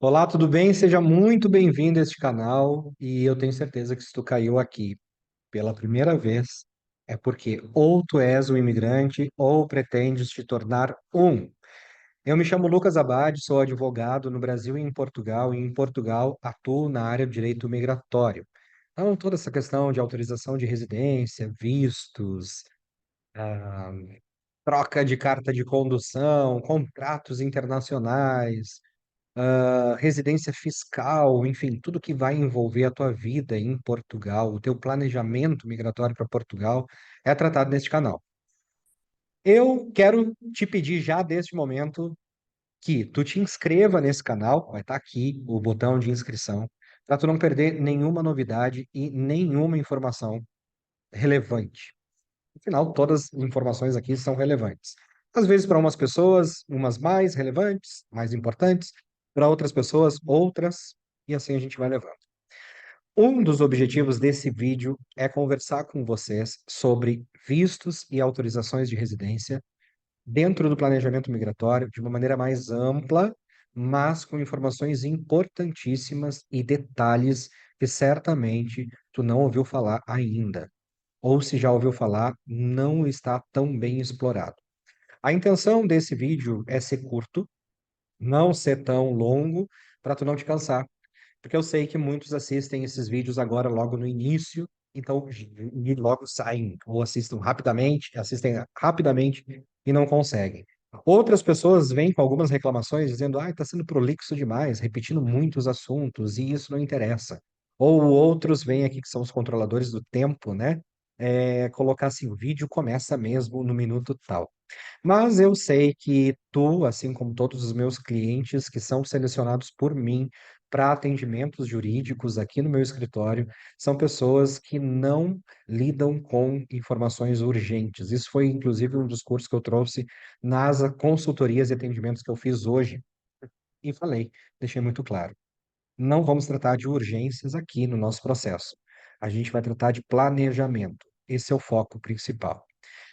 Olá, tudo bem? Seja muito bem-vindo a este canal e eu tenho certeza que se tu caiu aqui pela primeira vez é porque ou tu és um imigrante ou pretendes te tornar um. Eu me chamo Lucas Abad, sou advogado no Brasil e em Portugal, e em Portugal atuo na área de direito migratório. Então, toda essa questão de autorização de residência, vistos, ah, troca de carta de condução, contratos internacionais, residência fiscal, enfim, tudo que vai envolver a tua vida em Portugal, o teu planejamento migratório para Portugal, é tratado neste canal. Eu quero te pedir já deste momento que tu te inscreva nesse canal, vai estar aqui o botão de inscrição, para tu não perder nenhuma novidade e nenhuma informação relevante. Afinal, todas as informações aqui são relevantes. Às vezes, para umas pessoas, umas mais relevantes, mais importantes, para outras pessoas, outras, e assim a gente vai levando. Um dos objetivos desse vídeo é conversar com vocês sobre vistos e autorizações de residência dentro do planejamento migratório de uma maneira mais ampla, mas com informações importantíssimas e detalhes que certamente tu não ouviu falar ainda, ou se já ouviu falar, não está tão bem explorado. A intenção desse vídeo é ser curto, não ser tão longo, para tu não te cansar. Porque eu sei que muitos assistem esses vídeos agora logo no início, então e logo saem, ou assistem rapidamente e não conseguem. Outras pessoas vêm com algumas reclamações dizendo, ah, está sendo prolixo demais, repetindo muitos assuntos, e isso não interessa. Ou outros vêm aqui que são os controladores do tempo, né? Colocar assim, o vídeo começa mesmo no minuto tal. Mas eu sei que tu, assim como todos os meus clientes que são selecionados por mim para atendimentos jurídicos aqui no meu escritório, são pessoas que não lidam com informações urgentes. Isso foi, inclusive, um dos cursos que eu trouxe nas consultorias e atendimentos que eu fiz hoje. E falei, deixei muito claro. Não vamos tratar de urgências aqui no nosso processo. A gente vai tratar de planejamento. Esse é o foco principal.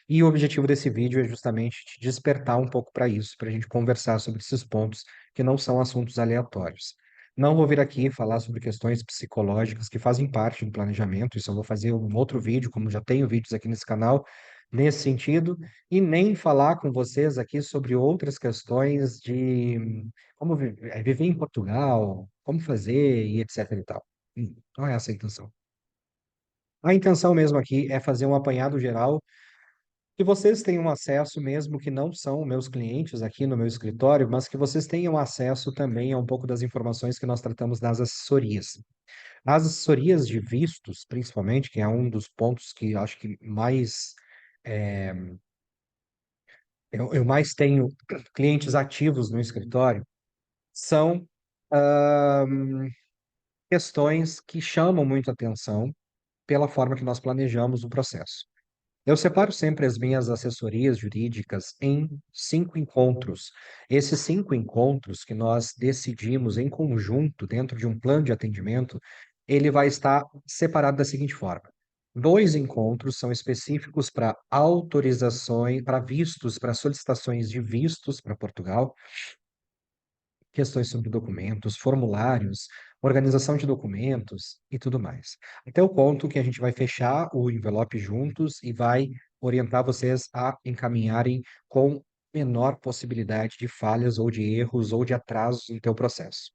E o objetivo desse vídeo é justamente te despertar um pouco para isso, para a gente conversar sobre esses pontos que não são assuntos aleatórios. Não vou vir aqui falar sobre questões psicológicas que fazem parte do planejamento, isso eu vou fazer um outro vídeo, como já tenho vídeos aqui nesse canal, nesse sentido, e nem falar com vocês aqui sobre outras questões de como viver em Portugal, como fazer e etc e tal. Não é essa a intenção. A intenção mesmo aqui é fazer um apanhado geral que vocês tenham acesso, mesmo que não são meus clientes aqui no meu escritório, mas que vocês tenham acesso também a um pouco das informações que nós tratamos nas assessorias. As assessorias de vistos, principalmente, que é um dos pontos que acho que mais é, eu mais tenho clientes ativos no escritório, são questões que chamam muito atenção pela forma que nós planejamos o processo. Eu separo sempre as minhas assessorias jurídicas em 5 encontros. Esses 5 encontros que nós decidimos em conjunto dentro de um plano de atendimento, ele vai estar separado da seguinte forma. 2 encontros são específicos para autorizações, para vistos, para solicitações de vistos para Portugal, questões sobre documentos, formulários, organização de documentos e tudo mais. Até o ponto que a gente vai fechar o envelope juntos e vai orientar vocês a encaminharem com menor possibilidade de falhas ou de erros ou de atrasos no teu processo.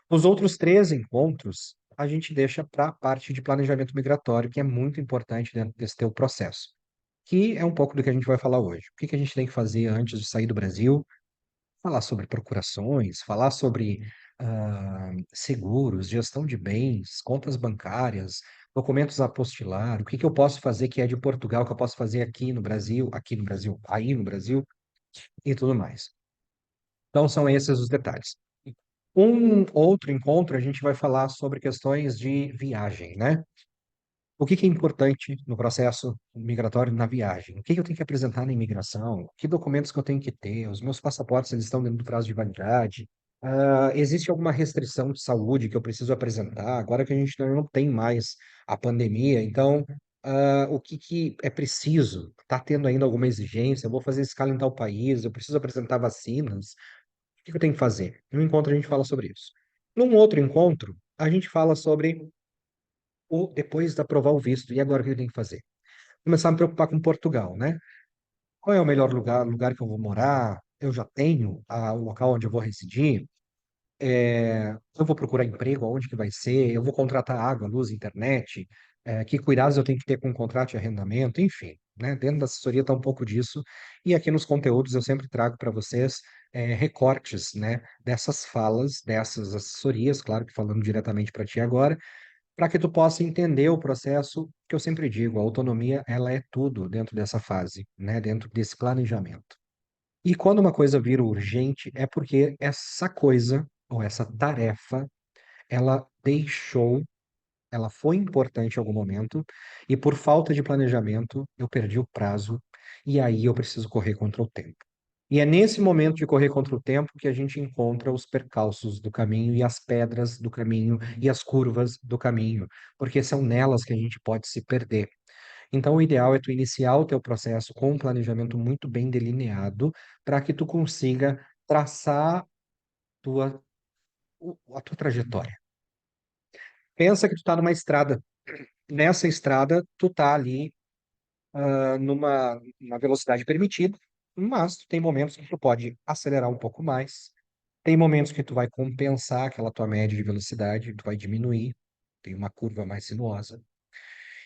Os outros 3 encontros a gente deixa para a parte de planejamento migratório, que é muito importante dentro desse teu processo, que é um pouco do que a gente vai falar hoje. O que que a gente tem que fazer antes de sair do Brasil? Falar sobre procurações, falar sobre seguros, gestão de bens, contas bancárias, documentos a apostilar, o que que eu posso fazer que é de Portugal, que eu posso fazer aqui no Brasil, aí no Brasil e tudo mais. Então são esses os detalhes. Um outro encontro a gente vai falar sobre questões de viagem, né? O que que é importante no processo migratório na viagem? O que que eu tenho que apresentar na imigração? Que documentos que eu tenho que ter? Os meus passaportes, eles estão dentro do prazo de validade? Existe alguma restrição de saúde que eu preciso apresentar? Agora que a gente não tem mais a pandemia, então, o que que é preciso? Está tendo ainda alguma exigência? Eu vou fazer escala em tal país? Eu preciso apresentar vacinas? O que que eu tenho que fazer? No encontro a gente fala sobre isso. Num outro encontro, a gente fala sobre o depois de aprovar o visto. E agora o que eu tenho que fazer? Começar a me preocupar com Portugal, né? Qual é o melhor lugar que eu vou morar? Eu já tenho o local onde eu vou residir? Eu vou procurar emprego, aonde que vai ser? Eu vou contratar água, luz, internet? Que cuidados eu tenho que ter com o contrato de arrendamento? Enfim, né? Dentro da assessoria está um pouco disso. E aqui nos conteúdos eu sempre trago para vocês recortes, né? Dessas falas, dessas assessorias, claro que falando diretamente para ti agora, para que tu possa entender o processo que eu sempre digo, a autonomia, ela é tudo dentro dessa fase, né? Dentro desse planejamento. E quando uma coisa vira urgente, é porque essa coisa, ou essa tarefa, ela deixou, ela foi importante em algum momento, e por falta de planejamento, eu perdi o prazo, e aí eu preciso correr contra o tempo. E é nesse momento de correr contra o tempo que a gente encontra os percalços do caminho e as pedras do caminho e as curvas do caminho, porque são nelas que a gente pode se perder. Então, o ideal é tu iniciar o teu processo com um planejamento muito bem delineado, para que tu consiga traçar tua, a tua trajetória. Pensa que tu está numa estrada. Nessa estrada, tu tá ali numa velocidade permitida, mas tu tem momentos que tu pode acelerar um pouco mais. Tem momentos que tu vai compensar aquela tua média de velocidade, tu vai diminuir, tem uma curva mais sinuosa.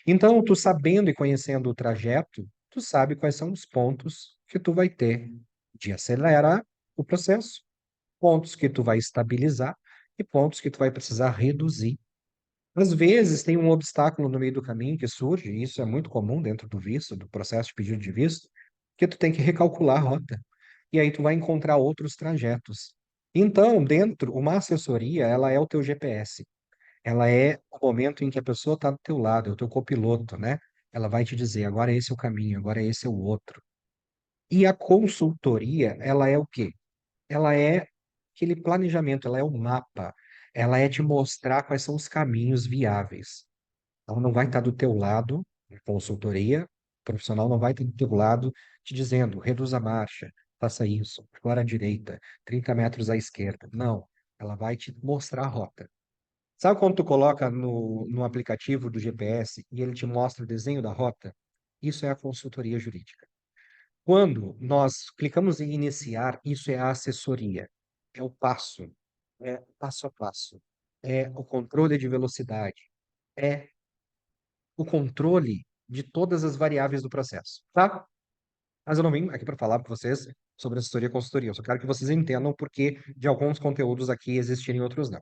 Então, tu sabendo e conhecendo o trajeto, tu sabe quais são os pontos que tu vai ter de acelerar o processo, pontos que tu vai estabilizar e pontos que tu vai precisar reduzir. Às vezes tem um obstáculo no meio do caminho que surge, e isso é muito comum dentro do visto, do processo de pedido de visto, que tu tem que recalcular a rota. E aí tu vai encontrar outros trajetos. Então, dentro, uma assessoria, ela é o teu GPS. Ela é o momento em que a pessoa está do teu lado, é o teu copiloto, né? Ela vai te dizer, agora esse é o caminho, agora esse é o outro. E a consultoria, ela é o quê? Ela é aquele planejamento, ela é o mapa, ela é te mostrar quais são os caminhos viáveis. Ela não vai estar do teu lado, a consultoria, o profissional não vai estar do teu lado te dizendo, reduza a marcha, faça isso, agora à direita, 30 metros à esquerda. Não, ela vai te mostrar a rota. Sabe quando tu coloca no aplicativo do GPS e ele te mostra o desenho da rota? Isso é a consultoria jurídica. Quando nós clicamos em iniciar, isso é a assessoria. É o passo, é passo a passo. É o controle de velocidade, é o controle de todas as variáveis do processo, tá? Mas eu não vim aqui para falar para vocês sobre assessoria e consultoria. Eu só quero que vocês entendam o porquê de alguns conteúdos aqui existirem e outros não.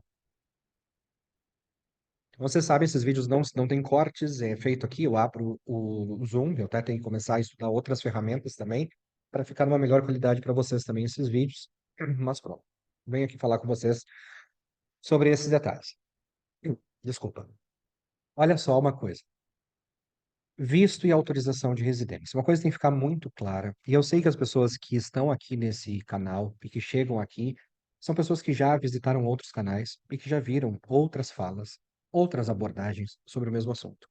Você sabe, esses vídeos não têm cortes, é feito aqui, eu abro o Zoom, eu até tenho que começar a estudar outras ferramentas também, para ficar numa melhor qualidade para vocês também esses vídeos. Mas pronto, venho aqui falar com vocês sobre esses detalhes. Desculpa. Olha só uma coisa. Visto e autorização de residência. Uma coisa que tem que ficar muito clara, e eu sei que as pessoas que estão aqui nesse canal e que chegam aqui são pessoas que já visitaram outros canais e que já viram outras falas, outras abordagens sobre o mesmo assunto.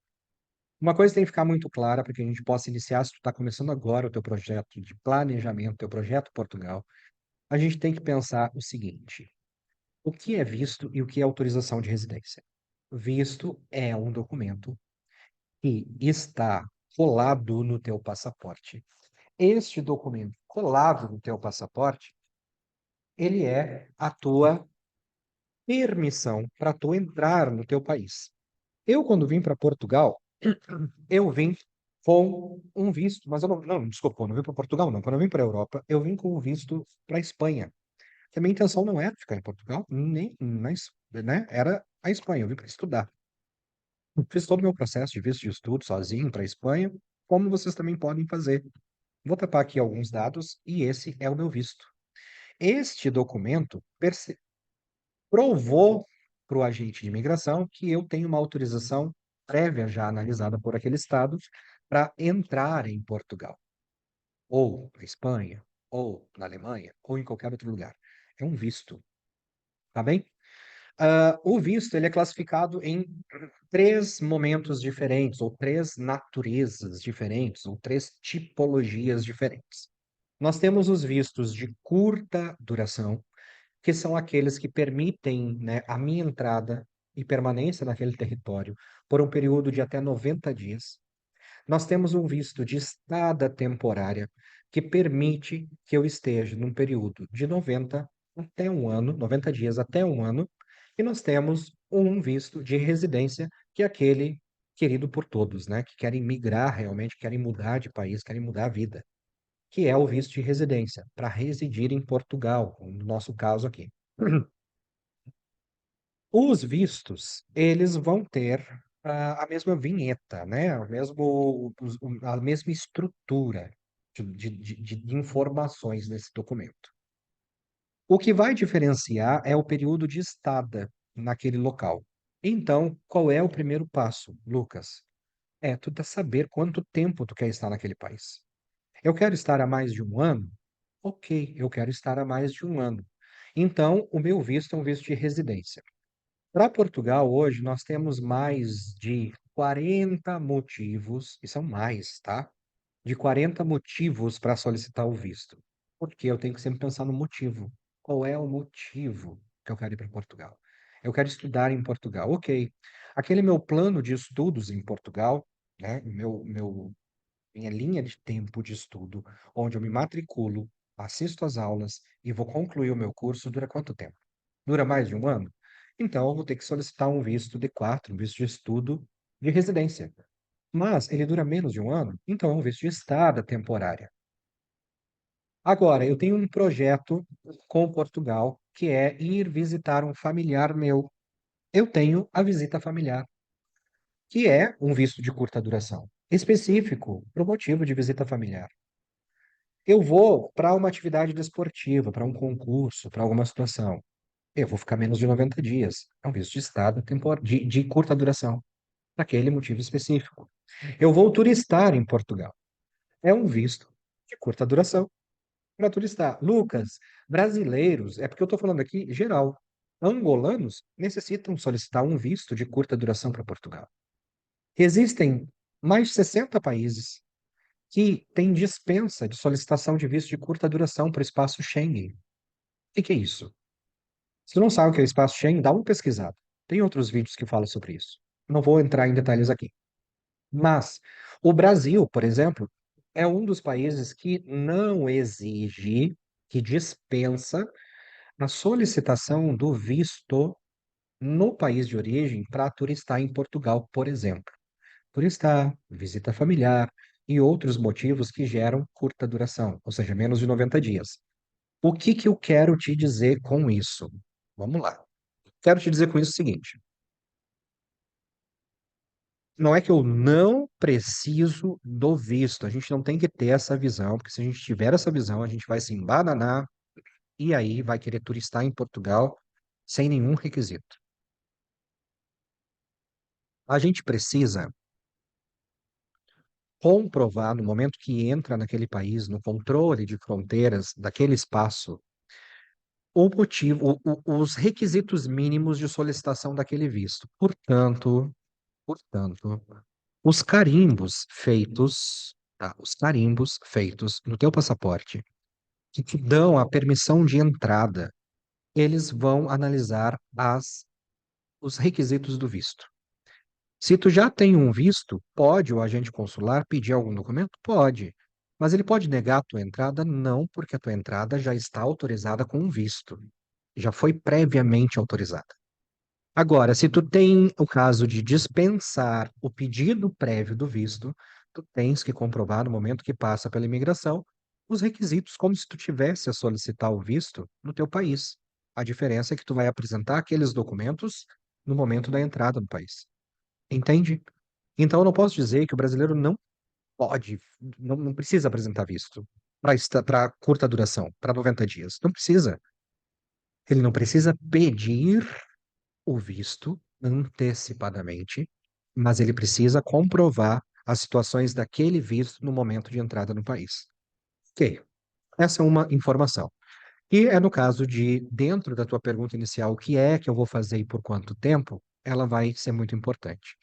Uma coisa tem que ficar muito clara para que a gente possa iniciar, se tu está começando agora o teu projeto de planejamento, teu projeto Portugal, a gente tem que pensar o seguinte: o que é visto e o que é autorização de residência? Visto é um documento que está colado no teu passaporte. Este documento colado no teu passaporte, ele é a tua permissão para tu entrar no teu país. Eu, quando vim para Portugal, eu vim com um visto, mas eu não, desculpa, eu não vim para Portugal, não. Quando eu vim para a Europa, eu vim com um visto para a Espanha. Que a minha intenção não era ficar em Portugal, nem, mas, né? Era a Espanha, eu vim para estudar. Fiz todo o meu processo de visto de estudo sozinho para a Espanha, como vocês também podem fazer. Vou tapar aqui alguns dados e esse é o meu visto. Este documento provou para o agente de imigração que eu tenho uma autorização prévia já analisada por aquele estado para entrar em Portugal, ou na Espanha, ou na Alemanha, ou em qualquer outro lugar. É um visto, tá bem? O visto ele é classificado em três momentos diferentes, ou três naturezas diferentes, ou três tipologias diferentes. Nós temos os vistos de curta duração, que são aqueles que permitem, né, a minha entrada e permanência naquele território por um período de até 90 dias. Nós temos um visto de estada temporária que permite que eu esteja num período de 90 até um ano, 90 dias até um ano, e nós temos um visto de residência, que é aquele querido por todos, né? Que querem migrar realmente, querem mudar de país, querem mudar a vida, que é o visto de residência, para residir em Portugal, no nosso caso aqui. Os vistos, eles vão ter a mesma vinheta, né? A mesma estrutura de informações nesse documento. O que vai diferenciar é o período de estada naquele local. Então, qual é o primeiro passo, Lucas? É tu tá saber quanto tempo tu quer estar naquele país. Eu quero estar há mais de um ano? Ok, eu quero estar há mais de um ano. Então, o meu visto é um visto de residência. Para Portugal, hoje, nós temos mais de 40 motivos, e são mais, tá? De 40 motivos para solicitar o visto. Porque eu tenho que sempre pensar no motivo. Qual é o motivo que eu quero ir para Portugal? Eu quero estudar em Portugal. Ok. Aquele meu plano de estudos em Portugal, né? Minha linha de tempo de estudo, onde eu me matriculo, assisto às aulas e vou concluir o meu curso, dura quanto tempo? Dura mais de um ano? Então, eu vou ter que solicitar um visto D4, um visto de estudo de residência. Mas ele dura menos de um ano, então é um visto de estada temporária. Agora, eu tenho um projeto com Portugal, que é ir visitar um familiar meu. Eu tenho a visita familiar, que é um visto de curta duração, específico para o motivo de visita familiar. Eu vou para uma atividade desportiva, para um concurso, para alguma situação. Eu vou ficar menos de 90 dias. É um visto de estado de curta duração, para aquele motivo específico. Eu vou turistar em Portugal. É um visto de curta duração para turistar. Lucas, brasileiros, é porque eu estou falando aqui geral. Angolanos necessitam solicitar um visto de curta duração para Portugal. Existem mais de 60 países que têm dispensa de solicitação de visto de curta duração para o espaço Schengen. O que é isso? Se tu não sabe o que é o espaço Schengen, dá uma pesquisada. Tem outros vídeos que falam sobre isso. Não vou entrar em detalhes aqui. Mas o Brasil, por exemplo, é um dos países que não exige, que dispensa a solicitação do visto no país de origem para turistar em Portugal, por exemplo. Turistar, visita familiar e outros motivos que geram curta duração, ou seja, menos de 90 dias. O que que eu quero te dizer com isso? Vamos lá. Quero te dizer com isso o seguinte: não é que eu não preciso do visto, a gente não tem que ter essa visão, porque se a gente tiver essa visão, a gente vai se embananar e aí vai querer turistar em Portugal sem nenhum requisito. A gente precisa comprovar no momento que entra naquele país, no controle de fronteiras daquele espaço, o motivo, os requisitos mínimos de solicitação daquele visto. Portanto, os carimbos feitos, tá? Os carimbos feitos no teu passaporte, que te dão a permissão de entrada, eles vão analisar os requisitos do visto. Se tu já tem um visto, pode o agente consular pedir algum documento? Pode. Mas ele pode negar a tua entrada? Não, porque a tua entrada já está autorizada com um visto. Já foi previamente autorizada. Agora, se tu tem o caso de dispensar o pedido prévio do visto, tu tens que comprovar no momento que passa pela imigração os requisitos, como se tu tivesse a solicitar o visto no teu país. A diferença é que tu vai apresentar aqueles documentos no momento da entrada no país. Entende? Então, eu não posso dizer que o brasileiro não pode, não precisa apresentar visto para curta duração, para 90 dias. Não precisa. Ele não precisa pedir o visto antecipadamente, mas ele precisa comprovar as situações daquele visto no momento de entrada no país. Ok, essa é uma informação. E é no caso de, dentro da tua pergunta inicial, o que é que eu vou fazer e por quanto tempo, ela vai ser muito importante.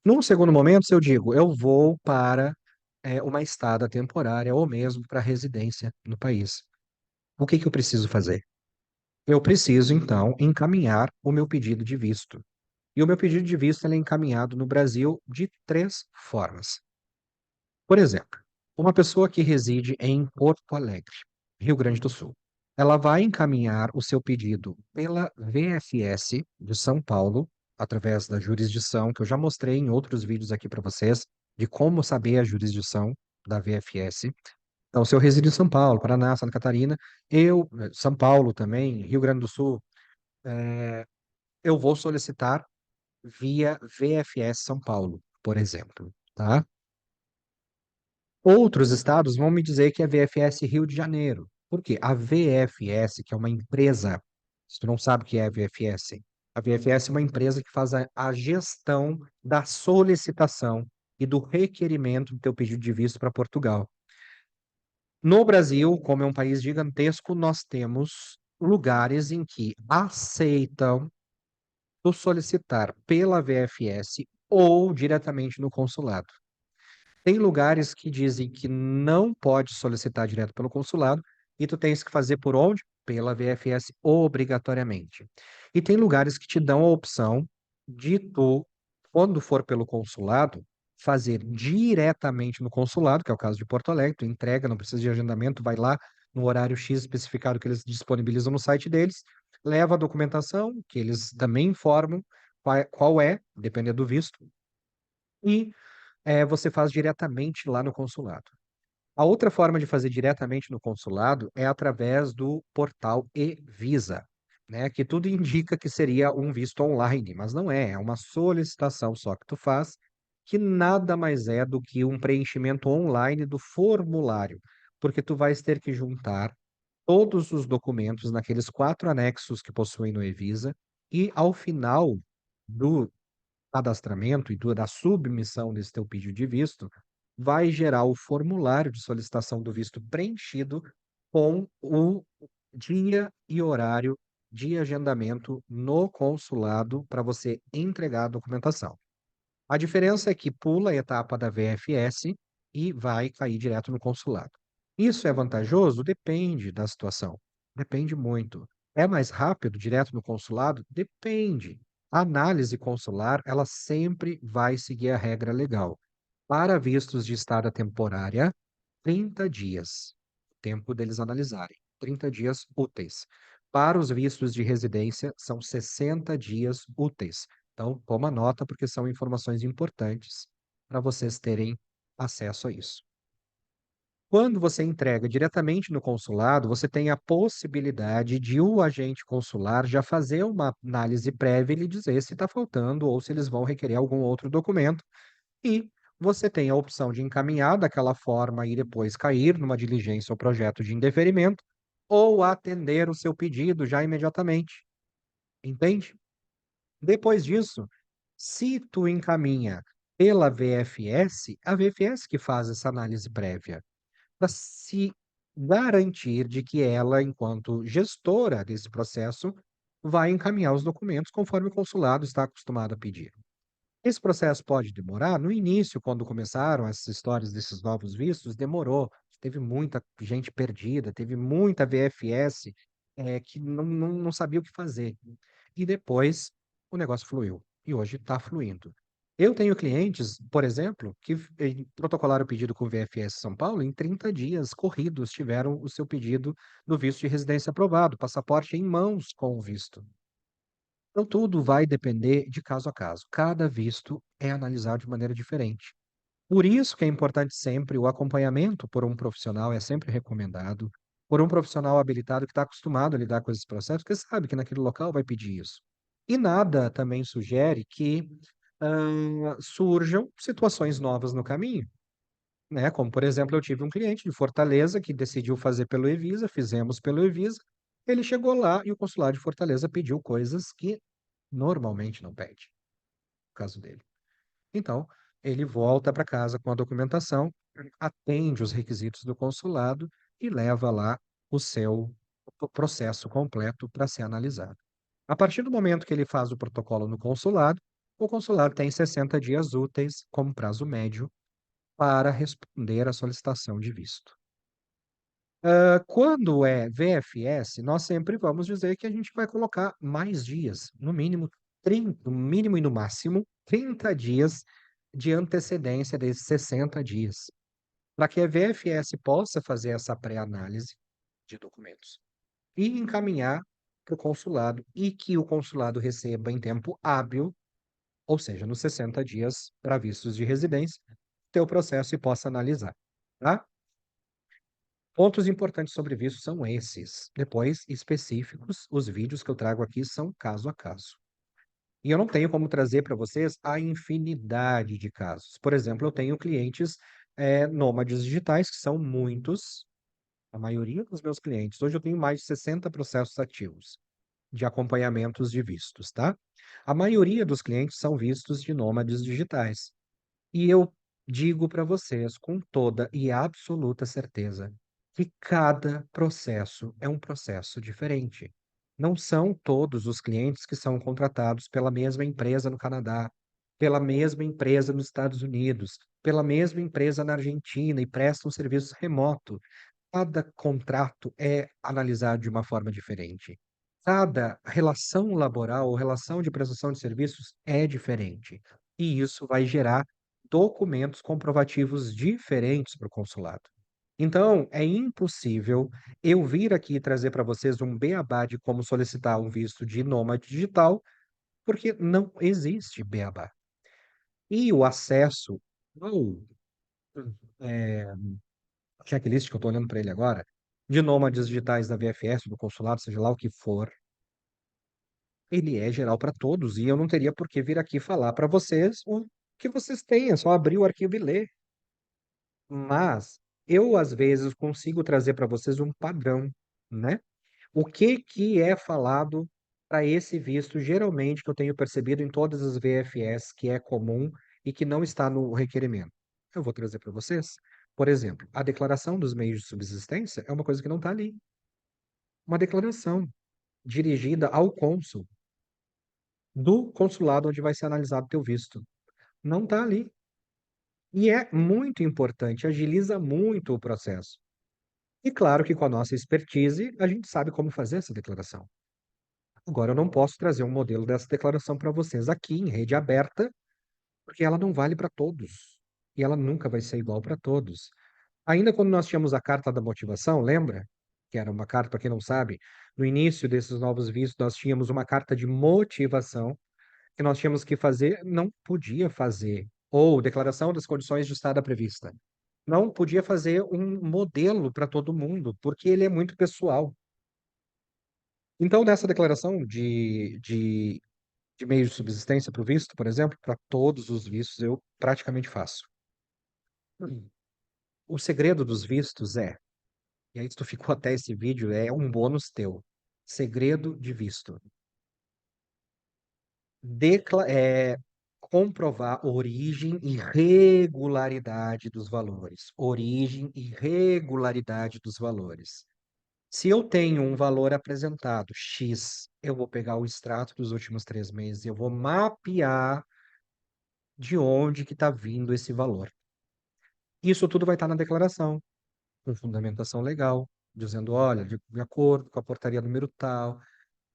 Num segundo momento, se eu digo, eu vou para uma estada temporária ou mesmo para residência no país. O que que eu preciso fazer? Eu preciso, então, encaminhar o meu pedido de visto. E o meu pedido de visto ele é encaminhado no Brasil de três formas. Por exemplo, uma pessoa que reside em Porto Alegre, Rio Grande do Sul, ela vai encaminhar o seu pedido pela VFS de São Paulo, através da jurisdição, que eu já mostrei em outros vídeos aqui para vocês, de como saber a jurisdição da VFS. Então, se eu resido em São Paulo, Paraná, Santa Catarina, São Paulo também, Rio Grande do Sul, eu vou solicitar via VFS São Paulo, por exemplo, tá? Outros estados vão me dizer que é VFS Rio de Janeiro. Por quê? A VFS, que é uma empresa, se tu não sabe o que é a VFS, a VFS é uma empresa que faz a gestão da solicitação e do requerimento do teu pedido de visto para Portugal. No Brasil, como é um país gigantesco, nós temos lugares em que aceitam tu solicitar pela VFS ou diretamente no consulado. Tem lugares que dizem que não pode solicitar direto pelo consulado e tu tens que fazer por onde? Pela VFS obrigatoriamente. E tem lugares que te dão a opção de tu, quando for pelo consulado, fazer diretamente no consulado, que é o caso de Porto Alegre, tu entrega, não precisa de agendamento, vai lá no horário X especificado que eles disponibilizam no site deles, leva a documentação, que eles também informam qual é, dependendo do visto, e você faz diretamente lá no consulado. A outra forma de fazer diretamente no consulado é através do portal e-Visa, né? Que tudo indica que seria um visto online, mas não é, é uma solicitação só que tu faz, que nada mais é do que um preenchimento online do formulário, porque tu vais ter que juntar todos os documentos naqueles quatro anexos que possuem no e-Visa e ao final do cadastramento e da submissão desse teu pedido de visto, vai gerar o formulário de solicitação do visto preenchido com o dia e horário de agendamento no consulado para você entregar a documentação. A diferença é que pula a etapa da VFS e vai cair direto no consulado. Isso é vantajoso? Depende da situação. Depende muito. É mais rápido direto no consulado? Depende. A análise consular, ela sempre vai seguir a regra legal. Para vistos de estada temporária, 30 dias. Tempo deles analisarem. 30 dias úteis. Para os vistos de residência, são 60 dias úteis. Então, toma nota, porque são informações importantes para vocês terem acesso a isso. Quando você entrega diretamente no consulado, você tem a possibilidade de o agente consular já fazer uma análise prévia e lhe dizer se está faltando ou se eles vão requerer algum outro documento. E você tem a opção de encaminhar daquela forma e depois cair numa diligência ou projeto de indeferimento, ou atender o seu pedido já imediatamente. Entende? Depois disso, se tu encaminha pela VFS, a VFS que faz essa análise prévia, para se garantir de que ela, enquanto gestora desse processo, vai encaminhar os documentos conforme o consulado está acostumado a pedir. Esse processo pode demorar. No início, quando começaram essas histórias desses novos vistos, demorou. Teve muita gente perdida, teve muita VFS, que não sabia o que fazer. E depois o negócio fluiu. E hoje está fluindo. Eu tenho clientes, por exemplo, que protocolaram o pedido com o VFS São Paulo em 30 dias corridos, tiveram o seu pedido do visto de residência aprovado, passaporte em mãos com o visto. Então, tudo vai depender de caso a caso. Cada visto é analisado de maneira diferente. Por isso que é importante sempre o acompanhamento por um profissional, é sempre recomendado, por um profissional habilitado que está acostumado a lidar com esses processos, porque sabe que naquele local vai pedir isso. E nada também sugere que surjam situações novas no caminho, né? Como, por exemplo, eu tive um cliente de Fortaleza que decidiu fazer pelo Evisa, fizemos pelo Evisa, ele chegou lá e o consulado de Fortaleza pediu coisas que normalmente não pede, no caso dele. Então, ele volta para casa com a documentação, atende os requisitos do consulado e leva lá o seu processo completo para ser analisado. A partir do momento que ele faz o protocolo no consulado, o consulado tem 60 dias úteis como prazo médio para responder à solicitação de visto. Quando é VFS, nós sempre vamos dizer que a gente vai colocar mais dias, no mínimo 30, no mínimo e no máximo 30 dias de antecedência desses 60 dias, para que a VFS possa fazer essa pré-análise de documentos e encaminhar para o consulado e que o consulado receba em tempo hábil, ou seja, nos 60 dias para vistos de residência, teu processo e possa analisar, tá? Pontos importantes sobre visto são esses. Depois, específicos, os vídeos que eu trago aqui são caso a caso. E eu não tenho como trazer para vocês a infinidade de casos. Por exemplo, eu tenho clientes nômades digitais, que são muitos, a maioria dos meus clientes. Hoje eu tenho mais de 60 processos ativos de acompanhamentos de vistos, tá? A maioria dos clientes são vistos de nômades digitais. E eu digo para vocês com toda e absoluta certeza que cada processo é um processo diferente. Não são todos os clientes que são contratados pela mesma empresa no Canadá, pela mesma empresa nos Estados Unidos, pela mesma empresa na Argentina e prestam serviço remoto. Cada contrato é analisado de uma forma diferente. Cada relação laboral ou relação de prestação de serviços é diferente. E isso vai gerar documentos comprovativos diferentes para o consulado. Então, é impossível eu vir aqui trazer para vocês um beabá de como solicitar um visto de nômade digital, porque não existe beabá. E o acesso ao eh, checklist, que eu estou olhando para ele agora, de nômades digitais da VFS, do consulado, seja lá o que for, ele é geral para todos, e eu não teria por que vir aqui falar para vocês o que vocês têm, é só abrir o arquivo e ler. Mas eu, às vezes, consigo trazer para vocês um padrão, né? O que que é falado para esse visto, geralmente, que eu tenho percebido em todas as VFS, que é comum e que não está no requerimento. Eu vou trazer para vocês. Por exemplo, a declaração dos meios de subsistência é uma coisa que não está ali. Uma declaração dirigida ao cônsul do consulado onde vai ser analisado teu visto. Não está ali. E é muito importante, agiliza muito o processo. E claro que com a nossa expertise, a gente sabe como fazer essa declaração. Agora, eu não posso trazer um modelo dessa declaração para vocês aqui em rede aberta, porque ela não vale para todos. E ela nunca vai ser igual para todos. Ainda quando nós tínhamos a carta da motivação, lembra? Que era uma carta, para quem não sabe, no início desses novos vistos, nós tínhamos uma carta de motivação que nós tínhamos que fazer, não podia fazer. Ou declaração das condições de estada prevista. Não podia fazer um modelo para todo mundo, porque ele é muito pessoal. Então, nessa declaração de meio de subsistência para o visto, por exemplo, para todos os vistos, eu praticamente faço. O segredo dos vistos é, e aí se tu ficou até esse vídeo, é um bônus teu. Segredo de visto. Comprovar origem e regularidade dos valores. Origem e regularidade dos valores. Se eu tenho um valor apresentado, X, eu vou pegar o extrato dos últimos 3 meses, eu vou mapear de onde que está vindo esse valor. Isso tudo vai estar na declaração, com fundamentação legal, dizendo, olha, de acordo com a portaria número tal,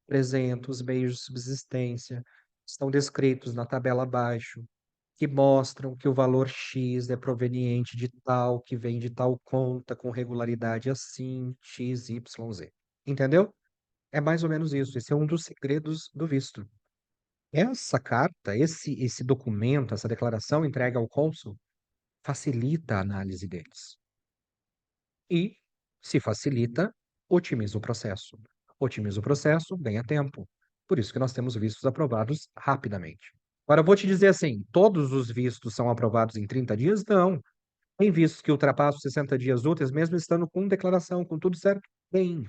apresento os meios de subsistência, estão descritos na tabela abaixo, que mostram que o valor X é proveniente de tal, que vem de tal conta, com regularidade assim, X, Y, Z. Entendeu? É mais ou menos isso. Esse é um dos segredos do visto. Essa carta, esse documento, essa declaração entregue ao cônsul, facilita a análise deles. E, se facilita, otimiza o processo. Otimiza o processo, ganha tempo. Por isso que nós temos vistos aprovados rapidamente. Agora, eu vou te dizer assim: todos os vistos são aprovados em 30 dias? Não. Tem vistos que ultrapassam 60 dias úteis, mesmo estando com declaração, com tudo certo? Tem.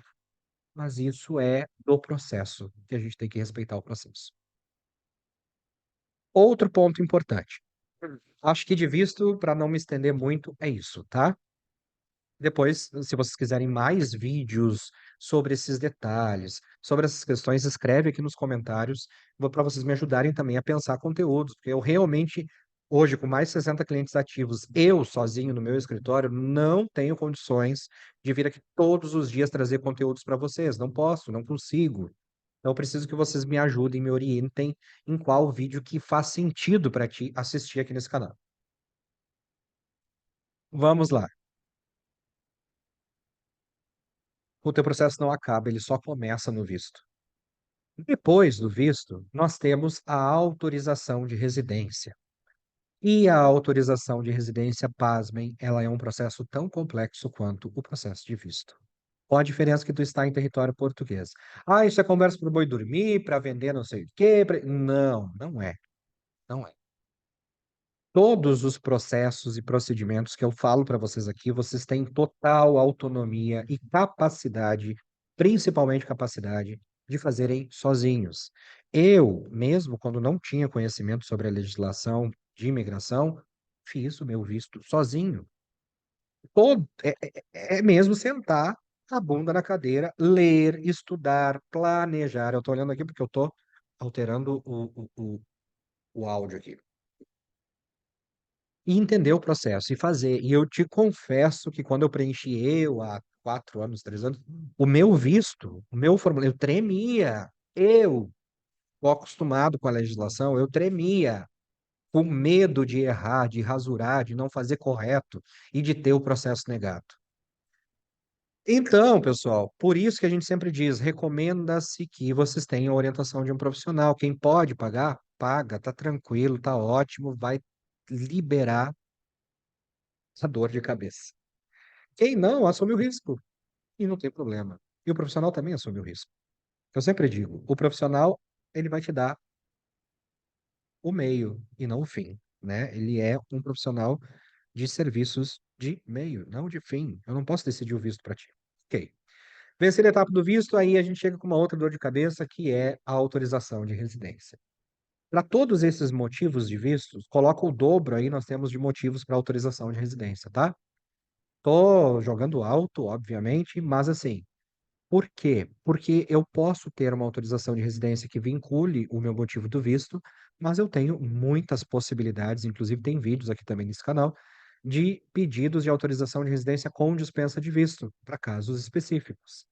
Mas isso é do processo, que a gente tem que respeitar o processo. Outro ponto importante. Acho que de visto, para não me estender muito, é isso, tá? Depois, se vocês quiserem mais vídeos sobre esses detalhes, sobre essas questões, escreve aqui nos comentários, para vocês me ajudarem também a pensar conteúdos, porque eu realmente Hoje, com mais de 60 clientes ativos, eu sozinho no meu escritório não tenho condições de vir aqui todos os dias trazer conteúdos para vocês. Não posso, não consigo. Então, eu preciso que vocês me ajudem, me orientem em qual vídeo que faz sentido para ti assistir aqui nesse canal. Vamos lá. O teu processo não acaba, ele só começa no visto. Depois do visto, nós temos a autorização de residência. E a autorização de residência, pasmem, ela é um processo tão complexo quanto o processo de visto. Com a diferença que tu está em território português. Ah, isso é conversa para o boi dormir, para vender não sei o quê. Não, não é. Não é. Todos os processos e procedimentos que eu falo para vocês aqui, vocês têm total autonomia e capacidade, principalmente capacidade, de fazerem sozinhos. Eu, mesmo quando não tinha conhecimento sobre a legislação de imigração, fiz o meu visto sozinho. É mesmo sentar a bunda na cadeira, ler, estudar, planejar. Eu estou olhando aqui porque eu estou alterando o áudio aqui. E entender o processo e fazer. E eu te confesso que quando eu preenchi há 4 anos, 3 anos, o meu visto, o meu formulário, eu tremia. Eu, tô acostumado com a legislação, eu tremia, com medo de errar, de rasurar, de não fazer correto e de ter o processo negado. Então, pessoal, por isso que a gente sempre diz, recomenda-se que vocês tenham a orientação de um profissional. Quem pode pagar, paga, tá tranquilo, tá ótimo, vai liberar essa dor de cabeça. Quem não, assume o risco e não tem problema. E o profissional também assume o risco. Eu sempre digo, o profissional, ele vai te dar o meio e não o fim, né? Ele é um profissional de serviços de meio, não de fim. Eu não posso decidir o visto para ti. Ok. Vencer a etapa do visto, aí a gente chega com uma outra dor de cabeça, que é a autorização de residência. Para todos esses motivos de vistos, coloca o dobro aí, nós temos de motivos para autorização de residência, tá? Tô jogando alto, obviamente, mas assim, por quê? Porque eu posso ter uma autorização de residência que vincule o meu motivo do visto, mas eu tenho muitas possibilidades, inclusive tem vídeos aqui também nesse canal, de pedidos de autorização de residência com dispensa de visto, para casos específicos.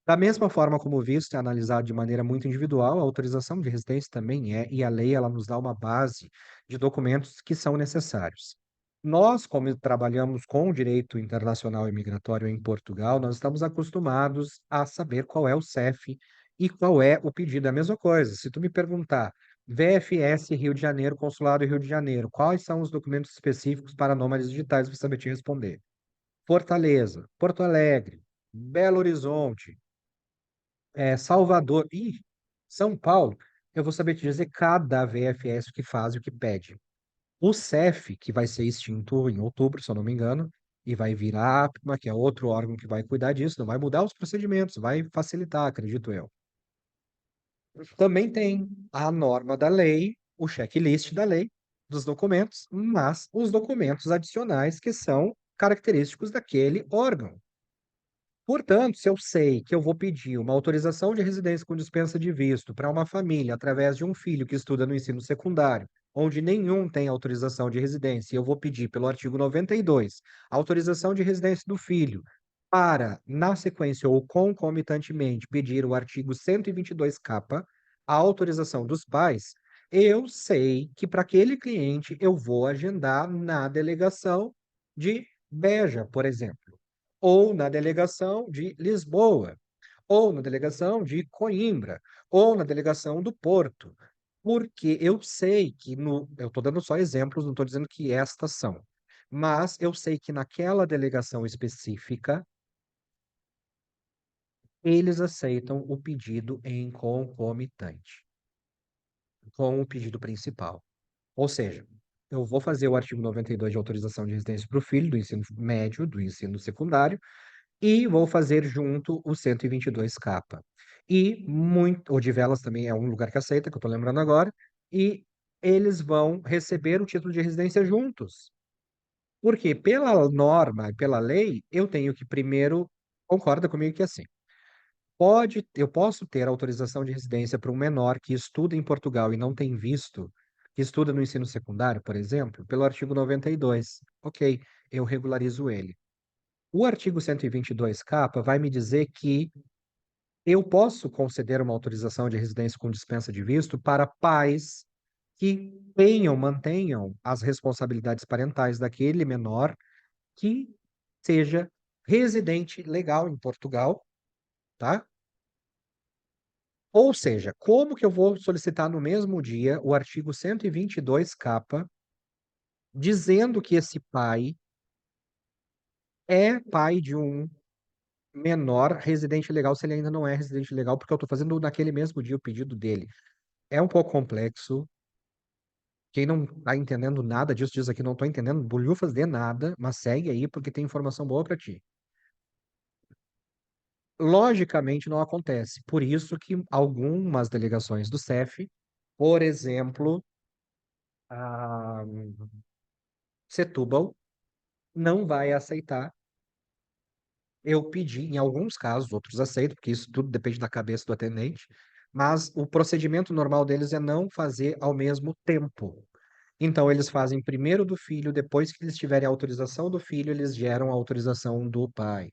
Da mesma forma como o visto é analisado de maneira muito individual, a autorização de residência também é, e a lei ela nos dá uma base de documentos que são necessários. Nós, como trabalhamos com o direito internacional e migratório em Portugal, nós estamos acostumados a saber qual é o CEF e qual é o pedido. É a mesma coisa. Se tu me perguntar, VFS Rio de Janeiro, Consulado Rio de Janeiro, quais são os documentos específicos para nômades digitais, eu vou saber te responder. Fortaleza, Porto Alegre, Belo Horizonte, Salvador e São Paulo, eu vou saber te dizer cada VFS o que faz e o que pede. O CEF, que vai ser extinto em outubro, se eu não me engano, e vai virar a APMA, que é outro órgão que vai cuidar disso, não vai mudar os procedimentos, vai facilitar, acredito eu. Também tem a norma da lei, o checklist da lei, dos documentos, mas os documentos adicionais que são característicos daquele órgão. Portanto, se eu sei que eu vou pedir uma autorização de residência com dispensa de visto para uma família através de um filho que estuda no ensino secundário, onde nenhum tem autorização de residência, e eu vou pedir pelo artigo 92, autorização de residência do filho, para, na sequência ou concomitantemente, pedir o artigo 122-capa, a autorização dos pais, eu sei que para aquele cliente eu vou agendar na delegação de Beja, por exemplo, ou na delegação de Lisboa, ou na delegação de Coimbra, ou na delegação do Porto, porque eu sei que eu estou dando só exemplos, não estou dizendo que estas são, mas eu sei que naquela delegação específica eles aceitam o pedido em concomitante com o pedido principal. Ou seja, eu vou fazer o artigo 92 de autorização de residência para o filho do ensino médio, do ensino secundário, e vou fazer junto o 122 capa. E muito, o de velas também é um lugar que aceita, que eu estou lembrando agora, e eles vão receber o título de residência juntos. Porque pela norma e pela lei, eu tenho que primeiro, concorda comigo que é assim, eu posso ter autorização de residência para um menor que estuda em Portugal e não tem visto, que estuda no ensino secundário, por exemplo, pelo artigo 92. Ok, eu regularizo ele. O artigo 122 vai me dizer que eu posso conceder uma autorização de residência com dispensa de visto para pais que mantenham as responsabilidades parentais daquele menor que seja residente legal em Portugal, tá? Ou seja, como que eu vou solicitar no mesmo dia o artigo 122 dizendo que esse pai é pai de um menor residente legal, se ele ainda não é residente legal, porque eu estou fazendo naquele mesmo dia o pedido dele. É um pouco complexo. Quem não está entendendo nada disso, diz aqui, não estou entendendo bolhufas de nada, mas segue aí porque tem informação boa para ti. Logicamente não acontece. Por isso que algumas delegações do CEF, por exemplo, a Setúbal, não vai aceitar eu pedi, em alguns casos, outros aceitam, porque isso tudo depende da cabeça do atendente, mas o procedimento normal deles é não fazer ao mesmo tempo. Então, eles fazem primeiro do filho, depois que eles tiverem a autorização do filho, eles geram a autorização do pai.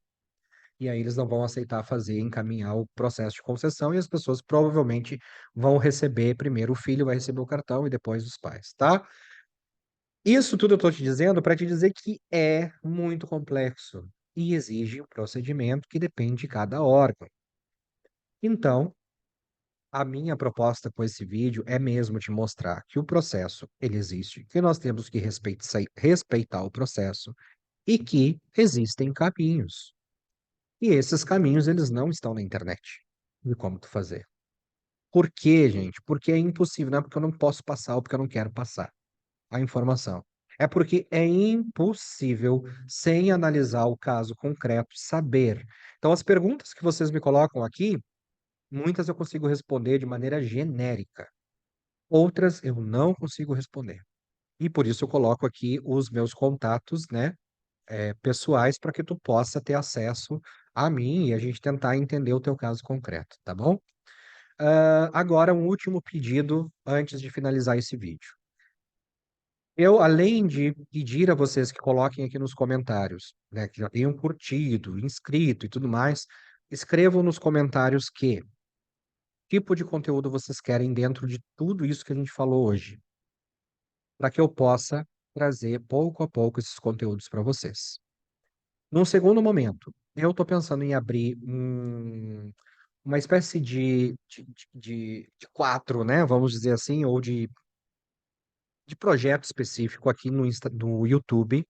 E aí eles não vão aceitar fazer, encaminhar o processo de concessão, e as pessoas provavelmente vão receber primeiro o filho, vai receber o cartão e depois os pais, tá? Isso tudo eu estou te dizendo para te dizer que é muito complexo e exige um procedimento que depende de cada órgão. Então, a minha proposta com esse vídeo é mesmo te mostrar que o processo ele existe, que nós temos que respeitar o processo e que existem caminhos. E esses caminhos eles não estão na internet de como tu fazer. Por quê, gente? Porque é impossível, não é porque eu não posso passar ou porque eu não quero passar a informação. É porque é impossível, sem analisar o caso concreto, saber. Então, as perguntas que vocês me colocam aqui, muitas eu consigo responder de maneira genérica, outras eu não consigo responder. E por isso eu coloco aqui os meus contatos, né, pessoais, para que tu possa ter acesso a mim e a gente tentar entender o teu caso concreto, tá bom? Agora, um último pedido antes de finalizar esse vídeo. Eu, além de pedir a vocês que coloquem aqui nos comentários, né, que já tenham curtido, inscrito e tudo mais, escrevam nos comentários que tipo de conteúdo vocês querem dentro de tudo isso que a gente falou hoje, para que eu possa trazer pouco a pouco esses conteúdos para vocês. Num segundo momento, eu estou pensando em abrir uma espécie de quatro, né, vamos dizer assim, ou de projeto específico aqui no YouTube.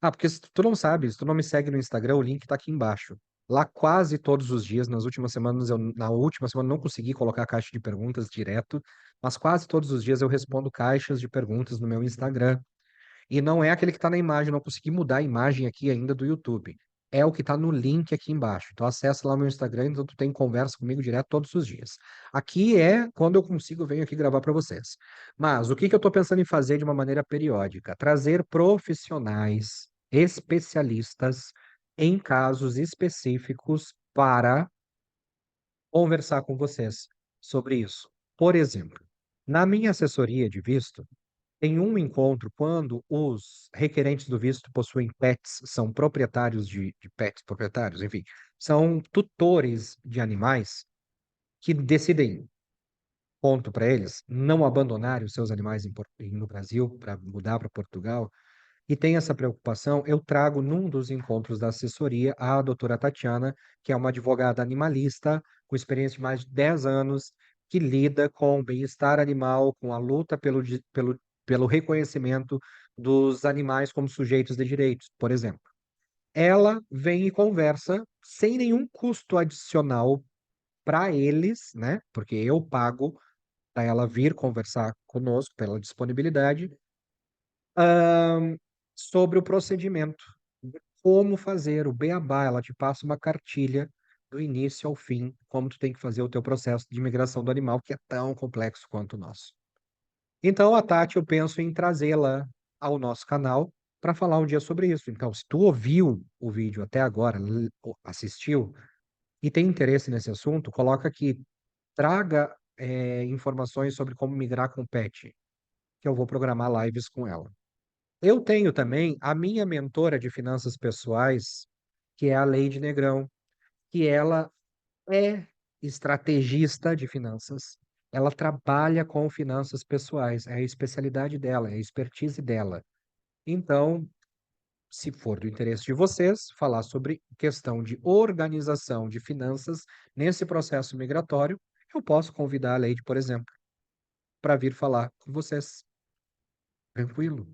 Ah, porque se tu não sabe, se tu não me segue no Instagram, o link tá aqui embaixo. Lá quase todos os dias, nas últimas semanas, na última semana não consegui colocar a caixa de perguntas direto, mas quase todos os dias eu respondo caixas de perguntas no meu Instagram. E não é aquele que está na imagem, não consegui mudar a imagem aqui ainda do YouTube. É o que está no link aqui embaixo. Então acessa lá o meu Instagram, então tu tem conversa comigo direto todos os dias. Aqui é quando eu consigo, eu venho aqui gravar para vocês. Mas o que que eu estou pensando em fazer de uma maneira periódica? Trazer profissionais, especialistas em casos específicos para conversar com vocês sobre isso. Por exemplo, na minha assessoria de visto, tem um encontro quando os requerentes do visto possuem pets, são proprietários de pets, proprietários, enfim, são tutores de animais que decidem, ponto para eles, não abandonarem os seus animais no Brasil para mudar para Portugal e tem essa preocupação, eu trago num dos encontros da assessoria a doutora Tatiana, que é uma advogada animalista com experiência de mais de 10 anos, que lida com o bem-estar animal, com a luta pelo reconhecimento dos animais como sujeitos de direitos, por exemplo. Ela vem e conversa sem nenhum custo adicional para eles, né? Porque eu pago para ela vir conversar conosco pela disponibilidade sobre o procedimento, de como fazer o beabá. Ela te passa uma cartilha do início ao fim, como tu tem que fazer o teu processo de migração do animal, que é tão complexo quanto o nosso. Então, a Tati, eu penso em trazê-la ao nosso canal para falar um dia sobre isso. Então, se tu ouviu o vídeo até agora, ou assistiu e tem interesse nesse assunto, coloca aqui, traga informações sobre como migrar com pet. que eu vou programar lives com ela. Eu tenho também a minha mentora de finanças pessoais, que é a Leide Negrão, que ela é estrategista de finanças. Ela trabalha com finanças pessoais, é a especialidade dela, é a expertise dela. Então, se for do interesse de vocês, falar sobre questão de organização de finanças nesse processo migratório, eu posso convidar a Leide, por exemplo, para vir falar com vocês. Tranquilo.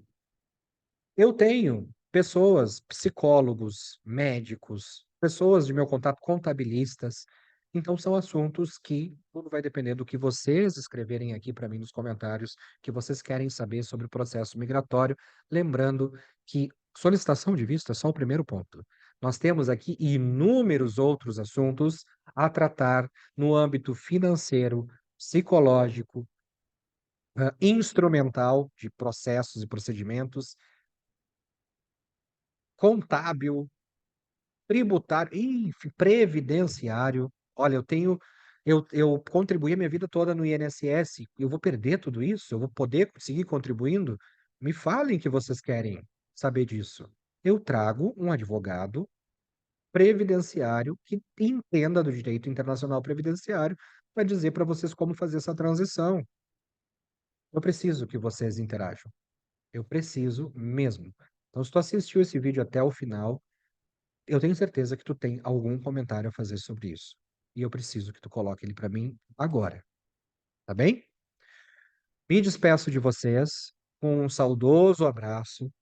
Eu tenho pessoas, psicólogos, médicos, pessoas de meu contato, contabilistas. Então, são assuntos que tudo vai depender do que vocês escreverem aqui para mim nos comentários, que vocês querem saber sobre o processo migratório. Lembrando que solicitação de visto é só o primeiro ponto. Nós temos aqui inúmeros outros assuntos a tratar no âmbito financeiro, psicológico, instrumental de processos e procedimentos, contábil, tributário, previdenciário. Olha, eu contribuí a minha vida toda no INSS, eu vou perder tudo isso? Eu vou poder seguir contribuindo? Me falem que vocês querem saber disso. Eu trago um advogado previdenciário que entenda do direito internacional previdenciário para dizer para vocês como fazer essa transição. Eu preciso que vocês interajam. Eu preciso mesmo. Então, se tu assistiu esse vídeo até o final, eu tenho certeza que tu tem algum comentário a fazer sobre isso. E eu preciso que tu coloque ele para mim agora, tá bem? Me despeço de vocês com um saudoso abraço.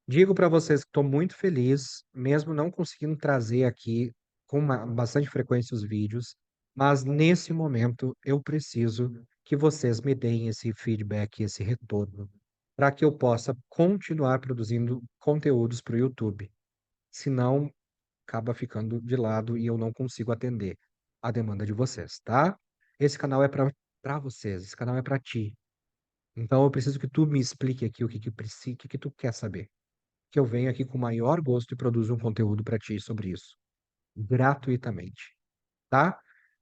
Digo para vocês que estou muito feliz, mesmo não conseguindo trazer aqui com bastante frequência os vídeos, mas nesse momento eu preciso que vocês me deem esse feedback, esse retorno, para que eu possa continuar produzindo conteúdos para o YouTube. Senão, acaba ficando de lado e eu não consigo atender a demanda de vocês, tá? Esse canal é para vocês, esse canal é para ti. Então eu preciso que tu me explique aqui o que que precisa, o que que tu quer saber. Que eu venho aqui com o maior gosto e produzo um conteúdo para ti sobre isso, gratuitamente, tá?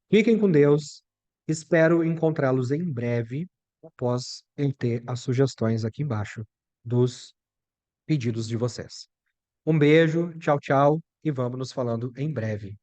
Fiquem com Deus. Espero encontrá-los em breve, após eu ter as sugestões aqui embaixo dos pedidos de vocês. Um beijo, tchau, tchau, e vamos nos falando em breve.